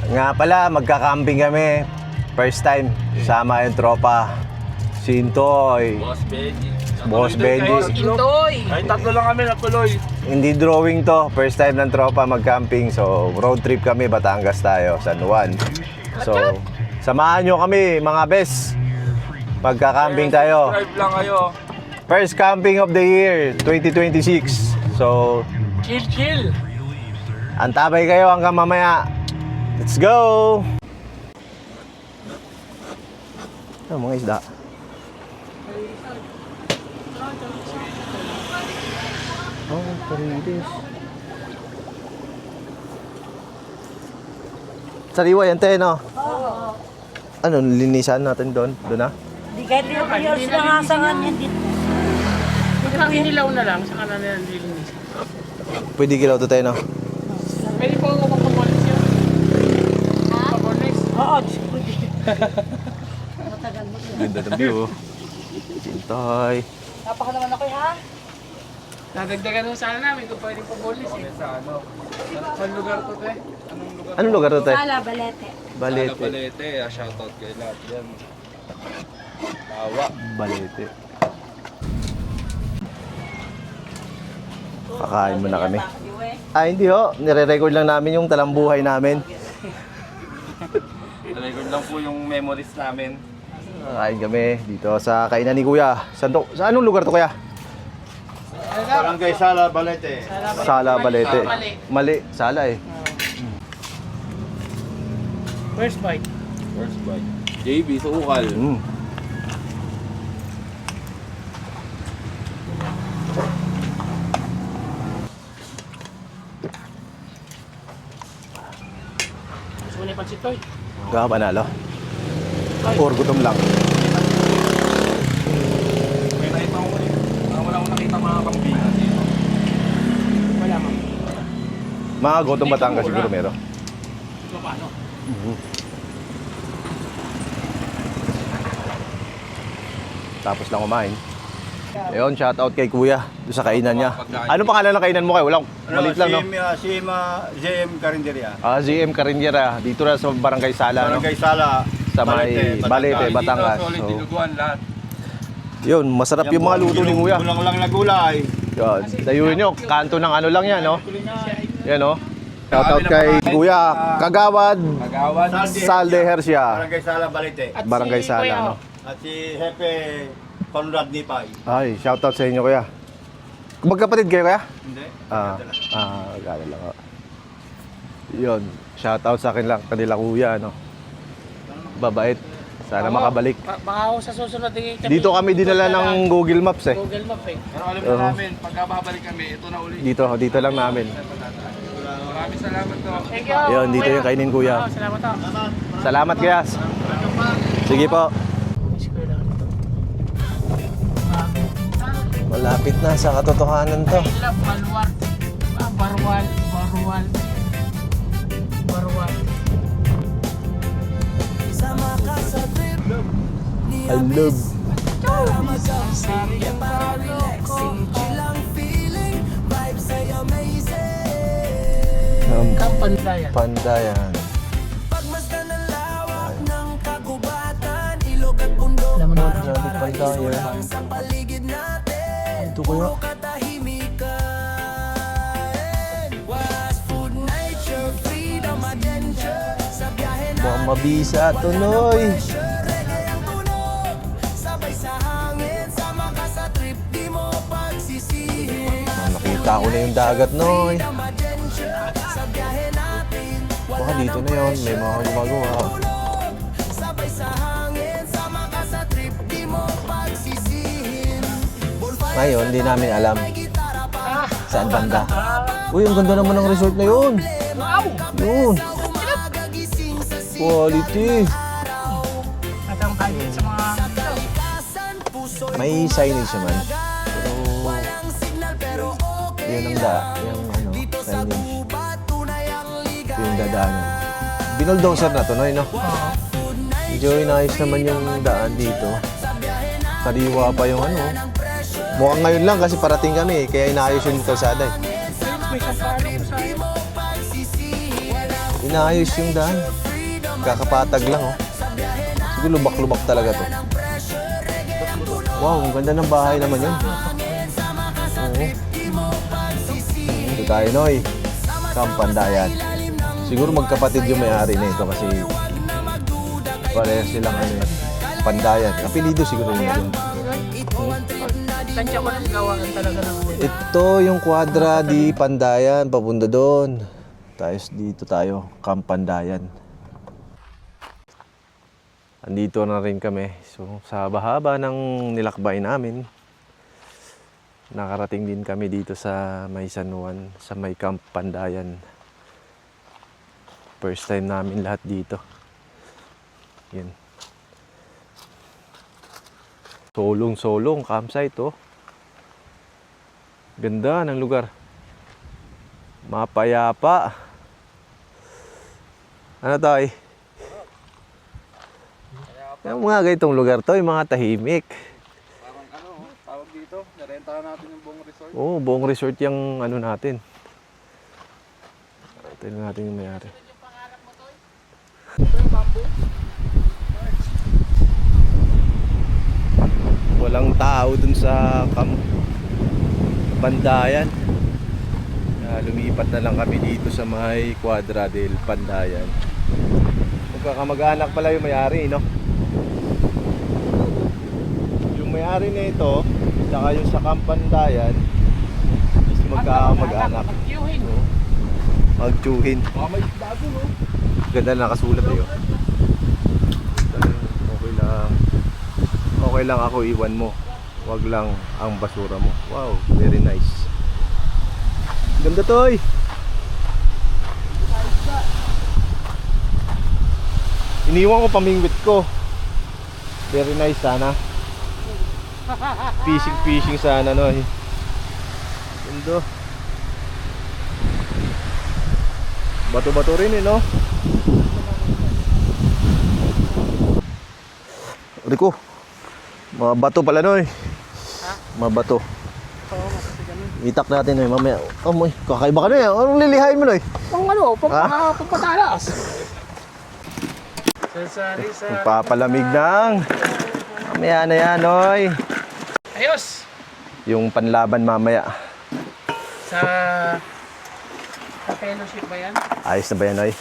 Nga pala, magka-camping kami. First time, sama yung tropa. Sintoy, Boss Benji. Kahit tatlo lang kami natuloy. Hindi drawing to, first time ng tropa mag-camping. So, road trip kami, Batangas tayo, San Juan. So, samahan nyo kami mga bes. Magka-camping tayo. Drive lang kayo. First camping of the year, 2026. So, Chill. antabay kayo hanggang mamaya. Let's go! Ano mga isda? Oh, parilis. Sariwa yan tayo, no? Oo. Ano, linisan natin doon? Doon na? Di kahit di ako yours lang asangan yan dito. Pag inilaw na lang, saka na nila nilinis. Pwede kilaw to tayo, no? Pwede po ako magpapolis yun. Papolis. Oo, pwede. Matagal mo. Ganda ng view. Sintoy. Napaka naman ako ha? Nadagdagan mo sana namin kung pwedeng papolis eh. Sa ano? Anong lugar to te? Anong lugar to tayo? Sala, Balete. Balete. Balete. Shoutout kay lahat yan. Tawa. Balete. Kakain muna kami. Hindi ho. Nire-record lang namin yung talambuhay namin. Record lang po yung memories namin. Kakain kami dito sa kainan ni Kuya. Sa anong lugar to, Kuya? Barangay Sala, Balete. Sala, Balete. Mali. Mali. Sala eh. First bite. First bite. JB sa ukal. Gusto mo na yung pansit ko eh. Gaka panalo. Or gutom lang. May nakita ko ulit. Wala akong nakita mga kambingan dito. Wala ma'am. Mga gotong Batangas siguro meron. Ito paano? Tapos lang kumain. Ayun, shout out kay Kuya doon sa kainan niya. Ano pangalan ng kainan mo kayo? Walang maliit lang, no? CM Carinderia. ZM Carindera, dito na sa Barangay Sala, no? Barangay Sala, Sa may Balete, Batangas. Solid So, dinuguan lahat. yun, masarap yung mga luto ni Kuya. Kulang lang na gulay. Yun, dayuhin nyo, kanto ng ano lang yan, no? Yan, no? Shout out kay Kuya Kagawad Nagawan. Salde Hercia, Barangay Sala, Balete. At Barangay si Sala, Kuya, no? At si Hepe Conrad Nipay. Ay, shout out sa inyo, Kuya. Magkapatid kayo, Kuya? Hindi? Gano'n lang. Yun, shout out sa akin lang, kanila Kuya, no? Babait. Sana makabalik. Baka ako sa susunod Dito kami dinala ng Google Maps, eh. Google Map eh. Pero alam na namin, pagka babalik kami, ito na uli. Dito lang namin. Maraming salamat to. Thank you. Yun, dito yung kainin, Kuya. Salamat to. Salamat, Kuya. Sige po. Malapit na sa katotohanan to. Kaila, Balwar. Barwal. I love. Kampandayan. Pandayan. Alam mo na. Pandayan. Ito kuya. Mukhang mabisa ito, Noy. Nakita ko na yung dagat, Noy. Baka dito na yun, may mga gumagawa. Ngayon, hindi namin alam saan banda. Uy, ang ganda naman ng resort na yun. Yun. Quality. At ang kahit sa mga May signage naman. Pero yun ang yung ano, signage. Yung dadaanan. Binuldoser na to, Noy, no? Medyo inayos naman yung daan dito. Sariwa pa yung ano. Mukhang ngayon lang kasi parating kami, kaya inayos yung kalsada eh. may sampalo ko sa Inayos yung daan. Kakapatag lang, oh. Siguro lubak-lubak talaga to. Wow, ang ganda ng bahay naman yun. Oo. Ito tayo, Noy. Kampandayan. Siguro magkapatid yung may-ari na ito kasi parehas silang pandayan. Apelido siguro yun. Tansya ko na gawaan talaga ng Ito yung Quadra di Pandayan, papunta doon. Tapos dito tayo, Kampandayan. Andito na rin kami. So, sa bahaba ng nilakbay namin, nakarating din kami dito sa may San Juan, sa may Kampandayan. First time namin lahat dito. Yun. Solong-solong campsite, oh. Ganda ng lugar. Mapayapa. Ano tayo? Yung mga ganitong lugar to, yung mga tahimik. Parang tawag dito, narentahan natin yung buong resort. Oo, buong resort yung ano natin. Tignan natin yung mayari. Walang tao dun sa Pandayan. Lumipat na lang kami dito sa may Quadra del Pandayan. Magkakamag-anak pala yung may-ari, no? Yung may-ari na ito, saka yung sa Kampandayan, is magkakamag-anak. Magtsuhin. Ganda na nakasulat eh. Oh. Okay lang ako iwan mo. Wag lang ang basura mo. Wow, very nice. Ganda to eh. Iniwan ko pamingwit ko. Very nice sana. Fishing sana no eh. Ganda. Bato-bato rin eh no. Rico. Mga bato pala no eh. Ha? Mga bato. Oo, kasi ganun. Itak natin eh mamaya. Amoy, kakaiba ka na eh. Anong lilihain mo no eh? Pampatalas. Sari sa... Papalamig ng. Mamaya na yan oy. Ayos! Yung panlaban mamaya. Sa fellowship ba yan? Ayos na ba yan oy?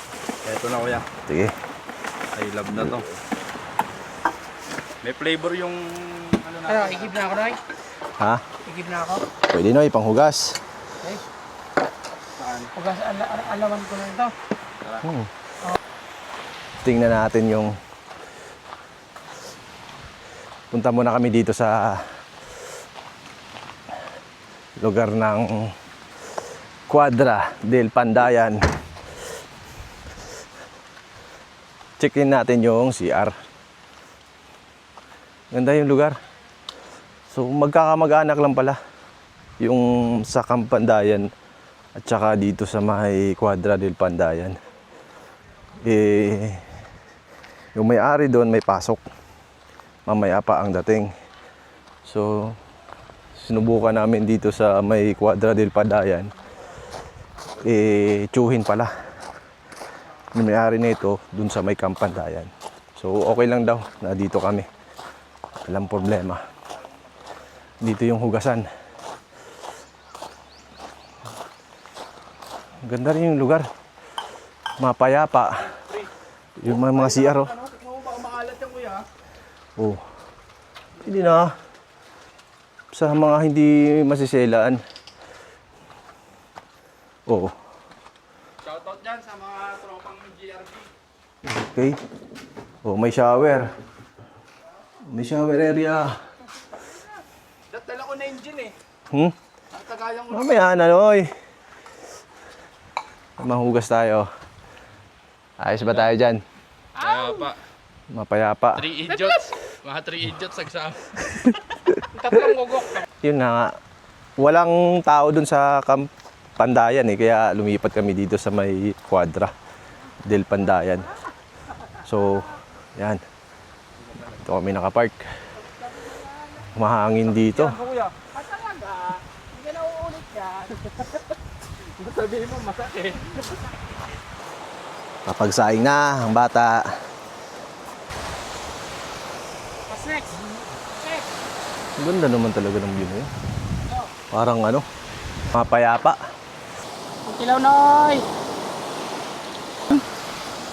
Eto na kuya, Sige. I love na to. May flavor yung Ano, igib na ako, Noy? Ha? Igib na ako? Pwede no, panghugas. Okay. Hugas, alaman ko na ito. Tingnan natin yung... Punta muna kami dito sa lugar ng Quadra del Pandayan. Check-in natin yung CR. Ganda yung lugar. So magkakamag-anak lang pala yung sa Kampandayan at saka dito sa may Quadra del Pandayan. Yung may-ari doon may pasok. Mamaya pa ang dating. So sinubukan namin dito sa may Quadra del Pandayan. Tsuhin pala. Yung may-ari nito doon sa may Kampandayan. So okay lang daw na dito kami. Walang problema. Dito yung hugasan. Ganda rin yung lugar. Mapayapa. Yung mga CR oh. Oh. Hindi na. Sa mga hindi masiselaan. Oh. shoutout dyan sa mga tropang GRB. Okay. Oh, may shower. May shower area. Dala ko na engine eh. Hmm? Ang tagayan ko. Mamaya na, Noy. Mahugas tayo. Ayos ba tayo dyan? Kaya pa, Mapayapa. 3 idiots. Mga 3 idiots nagsama. Tatlong gugok. Yun na nga. Walang tao dun sa Pandayan eh. Kaya lumipat kami dito sa may Quadra del Pandayan. So, yan. Ito kami nakapark. Mahangin dito. Kuya. Talaga. Hindi ka na uulit yan. Sabihin mo, masakit. Kapagsaing na ang bata. What's next? Next. Ganda naman talaga ng view na yun. Parang ano, mapayapa. Ang kilaw, Noy.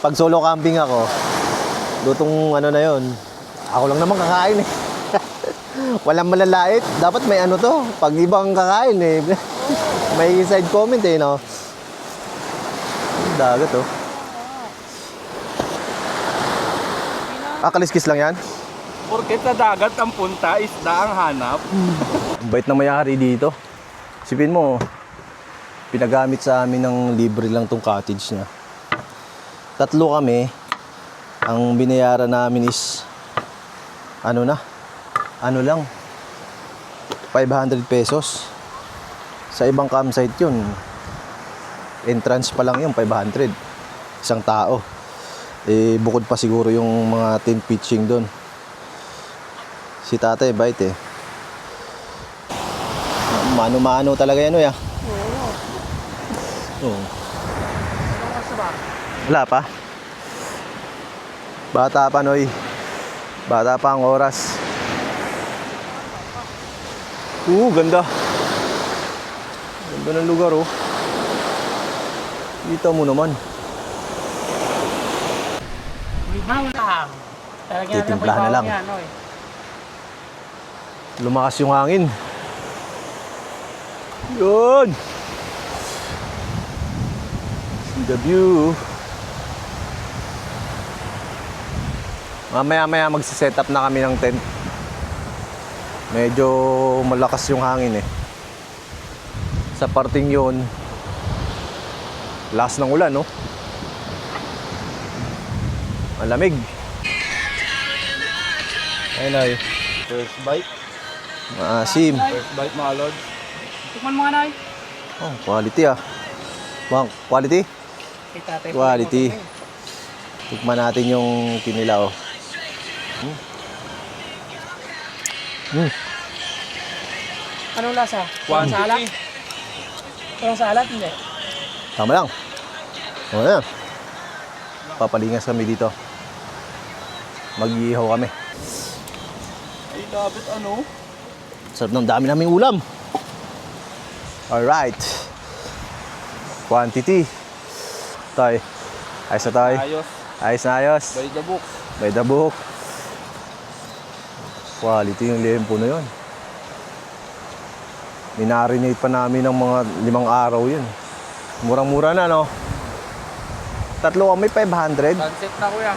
Pag solo camping ako, lutong ano na yun, ako lang naman kakain eh. Walang malalait. Dapat may ano to, pag ibang kakain eh. May side comment eh, no? Ang dagat oh. Kaliskis lang yan? Porket sa dagat ang punta, isda ang hanap. Ang bait na may-ari dito. Sipin mo, pinagamit sa amin ng libre lang tong cottage niya. 3 kami. Ang binayaran namin is ano lang 500 pesos. Sa ibang campsite yun, entrance pa lang yung 500 isang tao. Eh bukod pa siguro yung mga tent pitching doon. Si tatay bait eh. Mano-mano talaga yan, ya. Oo. Wala pa. Bata pa, Noy. Bata pa ang oras. Ganda. Ganda ng lugar, oh. Kita mo naman. Bawang lang. Talagyan natin Titimpla na lang. yan, Noy. Lumakas yung hangin. Yun! See the view. Mamaya-maya magsiset up na kami ng tent. Medyo malakas yung hangin eh. Sa parting yun, lakas ng ulan, no? Malamig. Ayun ay. First bite. Maasim. First bite mga lord. Tikman mo nga, Noy. Oh, quality ah. Bang, quality? Kay tatay. Quality. Tikman natin yung kinilaw. Anong lasa? Walang salat? Walang salat? Hindi. Tama lang. O na. Papalingas kami dito. Mag-iihaw kami. Ay, labit ano? Sarap ng dami naming ulam. Alright. Quantity. Tay. Ayos na tay. Ayos. Ayos na ayos. By the book. By the book. Quality yung lempo na yun. Minarinate pa namin ng mga 5 araw yun. Murang-mura na, no? 3 kami, 500. Sunset na, kuya.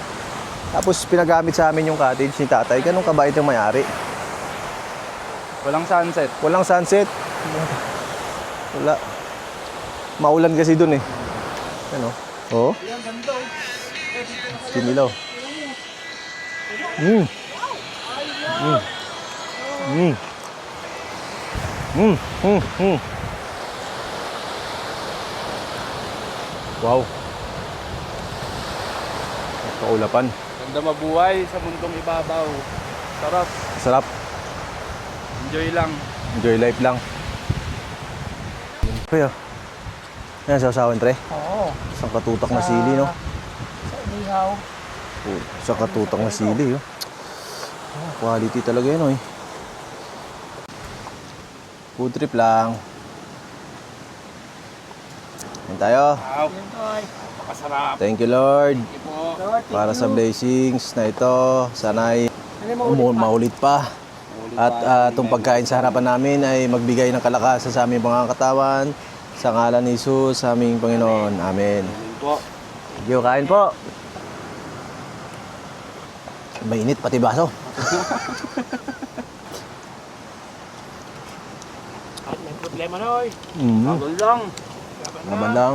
Tapos pinagamit sa amin yung cottage ni tatay. Ganun kabait yung may-ari. Walang sunset. Walang sunset. Wala. Maulan kasi dun eh. Ano? Oo. Kinilaw. Wow. Kaulapan. Ganda mabuhay sa mundong ibabaw. Sarap. Sarap. Enjoy lang. Enjoy life lang. Kuya. Yan sa usawan, tre. Oo. Isang katutak na sili, no? Sa inihaw. Oh, isang katutak na sili, oh. Oh, quality talaga yun, oh. Food trip lang. Yan tayo. Wow. Yan, Noy. Napakasarap. Thank you, Lord. Thank you po. Lord, thank Para you. sa blessings na ito. Sana'y Ano yung maulit pa? maulit pa. At itong pagkain sa harapan namin ay magbigay ng kalakasan sa aming mga katawan. Sa ngalan ni Jesus, sa aming Panginoon. Amen. Thank you po. Thank you, kain po. Mainit pati baso. At may problema, Noy. Bagal lang. Naman lang.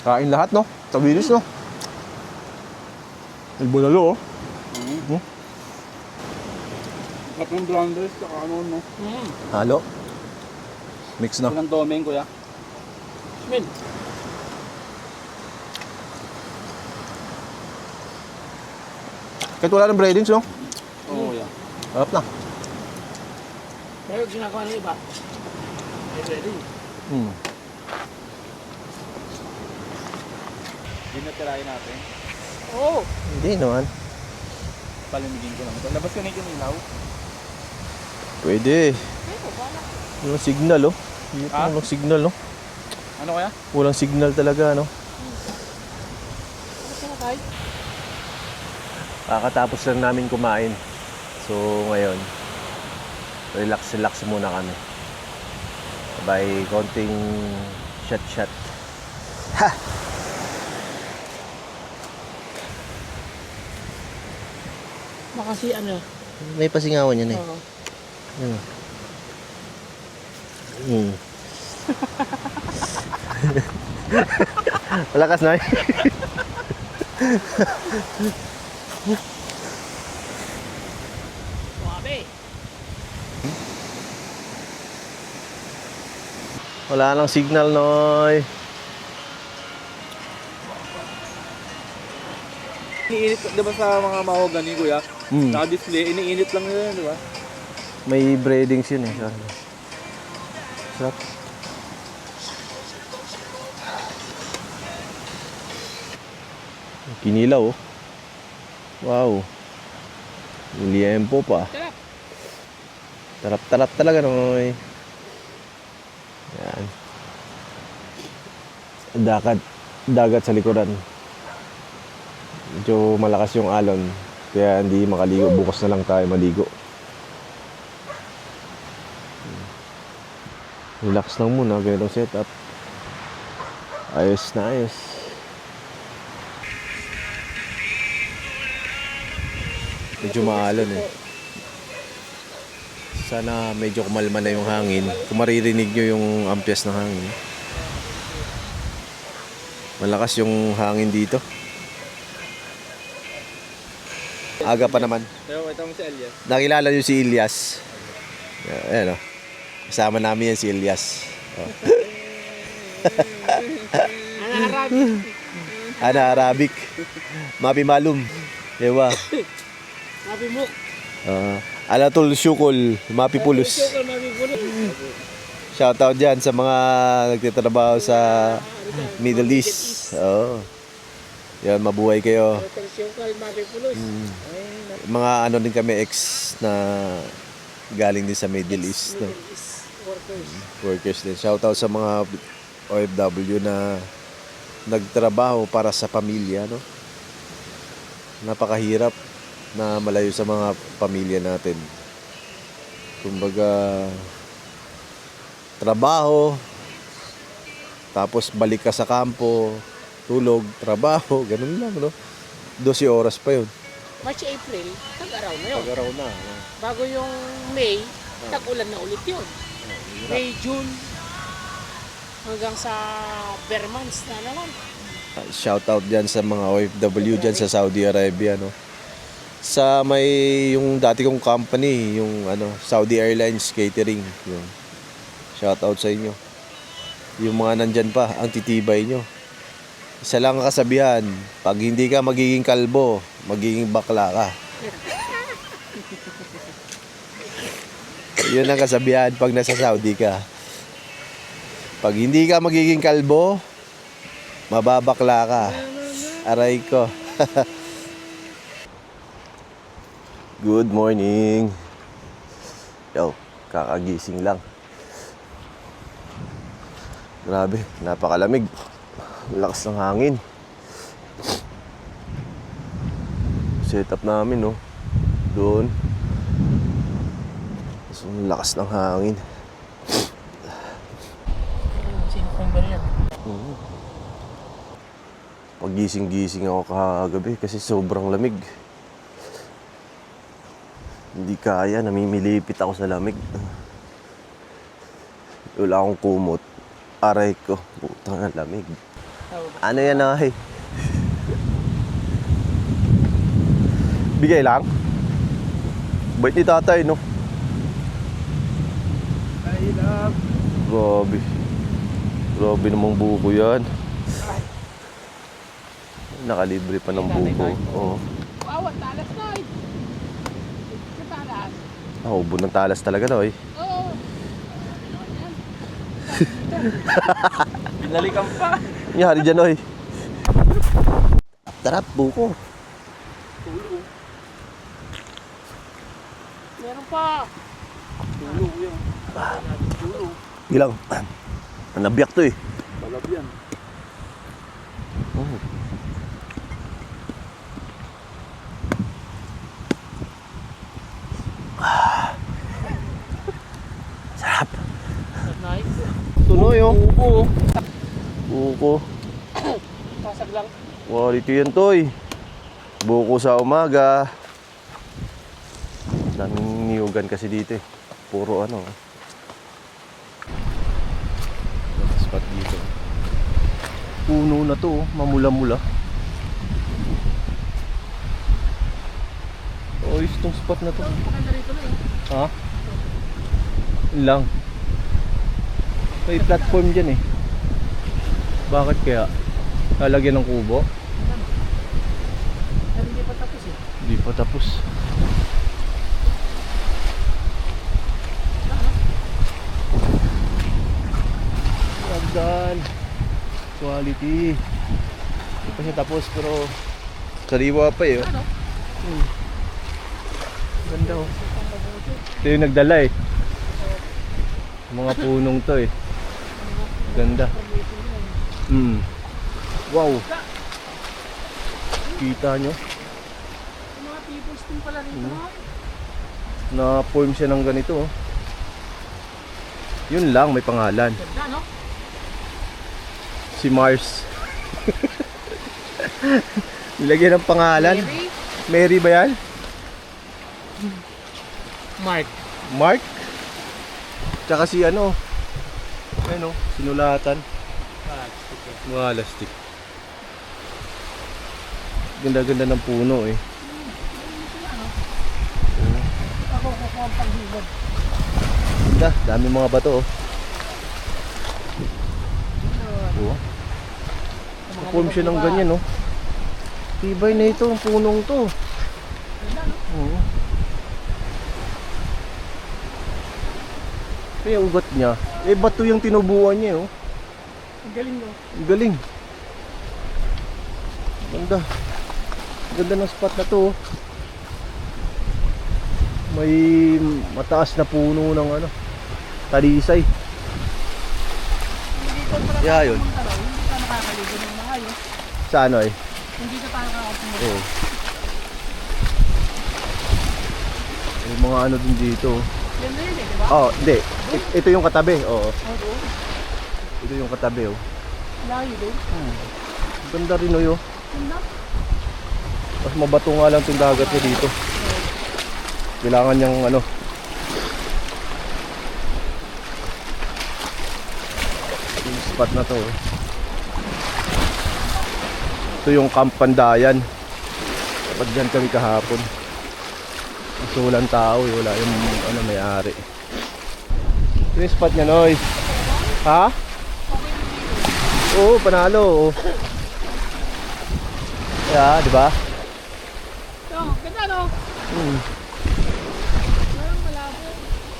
Kain lahat, no? Tabilis, no? May bulalo, oh. Kapag blenders, saka ano, no? Halo. Mix na. Ilang doming, kuya? Min. Kahit wala ng breadings, no? Oo, kuya. Harap na. Pero ginagawa ng iba. Ay, ready. Hmm. Dinatirahin natin. Oo. Hindi naman. Palamigin ko lang ito. Labas ka na yung ilaw. Pwede. Yung signal, oh. Dito, Ah? walang signal, oh. Ano kaya? Walang signal talaga, no? Kakatapos lang namin kumain. So, ngayon, relax muna kami. Sabay, konting shot. Ha! Baka si ano. May pasingawan yan, eh. Oo. Hmm. Hmm. Malakas na, eh. Suwabe. Wala nang signal, Noy. Iniinit, di ba sa mga mahogany, kuya? Hmm. Naka-display, iniinit lang nila, di ba? May breadings yun, eh. Sarap. Kinilaw, oh. Wow. Liempo pa. Sarap. Tarap talaga, Noy. Yan. Dagat sa likuran. Medyo malakas yung alon. Kaya hindi makaligo. Bukas na lang tayo maligo. Relax lang muna. Ganitong setup. Ayos na ayos. Medyo maalon, eh. Sana medyo kumalma na yung hangin. Kung maririnig nyo yung ampias ng hangin. Malakas yung hangin dito. Aga pa naman. Pero ito mo si Elias. Nakilala nyo si Ilyas. Ayan, o. Kasama namin yan si Ilyas. Oh. Ana Arabic. Mapi malum. Ewa. Sabi mo. Alatul Syukul. Mapi pulos. Shoutout dyan sa mga nagtitrabaho sa Middle East. Oo. Yan, mabuhay kayo. Mga ano din kami ex na galing din sa Middle East, no? Workers din. Shoutout sa mga OFW na nagtrabaho para sa pamilya, no? Napakahirap na malayo sa mga pamilya natin. Kumbaga, trabaho, tapos balik ka sa kampo, tulog, trabaho, ganun lang, no? 12 oras pa yun. March, April, tag-araw na yun. Pag-araw na. Bago yung May, tag-ulan na ulit yun. May, June, hanggang sa bare months na naman. Shoutout dyan sa mga OFW dyan sa Saudi Arabia, no? Sa may yung dati kong company, yung Saudi Airlines Catering, yung shoutout sa inyo. Yung mga nandyan pa, ang titibay nyo. Isa lang ang kasabihan, pag hindi ka magiging kalbo, magiging bakla ka. Yun ang kasabihan pag nasa Saudi ka. Pag hindi ka magiging kalbo, mababakla ka. Aray ko. Good morning. Yo, kakagising lang. Grabe, napakalamig. Lakas ng hangin. Setup namin, no. Doon. So, lakas ng hangin. Sino pang ba yan? Paggising-gising ako kagabi kasi sobrang lamig. Hindi kaya, namimilipit ako sa lamig. Wala akong kumot. Aray ko, putang na lamig. Ano yan, ay? Bigay lang? Bait ni tatay, no? Grabe. Grabe namang buko yan. Nakalibre pa ng buko. Oo. Wow, talas na eh. Sa talas. Ubo ng talas talaga, no, eh. Oo. dito. Binalikan pa. Yari dyan, oy. Tarap, buko. Tulong. Meron pa. Tulong yan. Tulong. Ilang. Nabiyak to eh. Balab yan. Oh. Sarap. Nice. Tunoy oh. Buko. Buko. Pasag lang. Quality yan toy. Buko sa umaga. Daming niyugan kasi dito eh. Puro ano. Spot dito. Puno na to, oh. Mamula-mula. Oh, itong spot na to. Maganda rito na eh. Ha? Yun lang. May platform dyan eh. Bakit kaya? Lalagyan ng kubo? Pero hindi pa tapos eh. Hindi pa tapos. Magdan. Quality. Hindi pa siya tapos pero sariwa pa eh. Oh. Ano? Ganda oh. Ito yung nagdala eh. Mga punong to eh. Ganda. Wow. Kita nyo? Yung mga people's team pala rito. Na-form siya ng ganito oh. Yun lang, may pangalan. Ganda no? Si Mars. Nilagyan ng pangalan. Mary? Mary ba yan? Mark. Mark? Tsaka si ano? Ano? Sinulatan. Mga lastik. Ganda-ganda ng puno eh. Ako kukuha ang paghigod. Ganda, dami mga bato oh. Oh. Form siya ng ganyan oh. Tibay na ito, ang punong to. Oo. Kaya ugat niya. Eh bato yung tinubuan niya oh. Ang galing no? Ang galing. Ganda. Ganda ng spot na to oh. May mataas na puno ng ano, talisay. Yeah, yun. Hindi ka nakakaligo ng mga yun. Sa ano eh? Hindi ka parang nakakapunta. Oo. May mga ano din dito. Yan na yun eh, di ba? Oh, hindi. Ito yung katabi. Oo. Oo. Ito yung katabi oh. Layo din. Ganda rin oh. Ganda. Mas mabato nga lang itong dagat niya dito. Kailangan niyang ano. Yung spot na to oh. Ito yung Camp Pandayan. Dapat dyan kami kahapon. Gusto walang tao eh. Wala yung ano may-ari. Ito yung spot niya Noy. Ha? Oo, panalo oh. Yeah, di ba? Ito, ganda no? Parang malabo.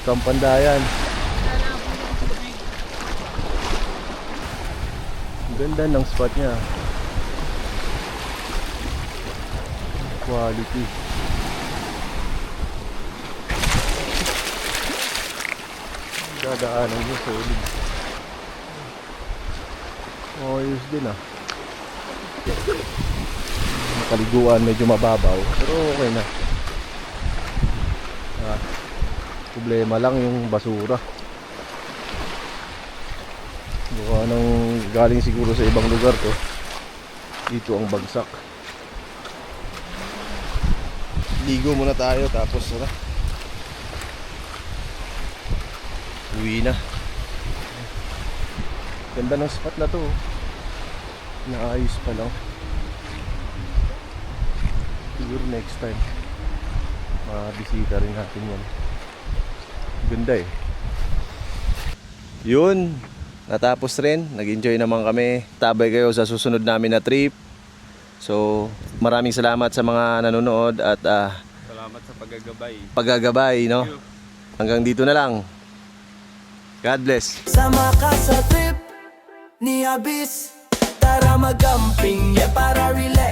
Camp Pandayan. Malabo yung tubig. Ganda ng spot niya. Quality. Dadaanan niya solid. Ayos din ah. Kaliguan medyo mababaw pero okay na. Problema lang yung basura. Mukha nang galing siguro sa ibang lugar to. Dito ang bagsak. Ligo muna tayo tapos uwi na. Ganda ng spot na to. Naayos pa lang. Siguro next time mabisita rin natin yan. Ganda eh. Yun, natapos rin. Nag-enjoy naman kami. Tabay kayo sa susunod namin na trip. So maraming salamat sa mga nanonood at Salamat sa paggagabay. paggagabay no. Hanggang dito na lang. God bless. Sama ka sa trip ni Abyss. Tara magamping, yeah, para relax.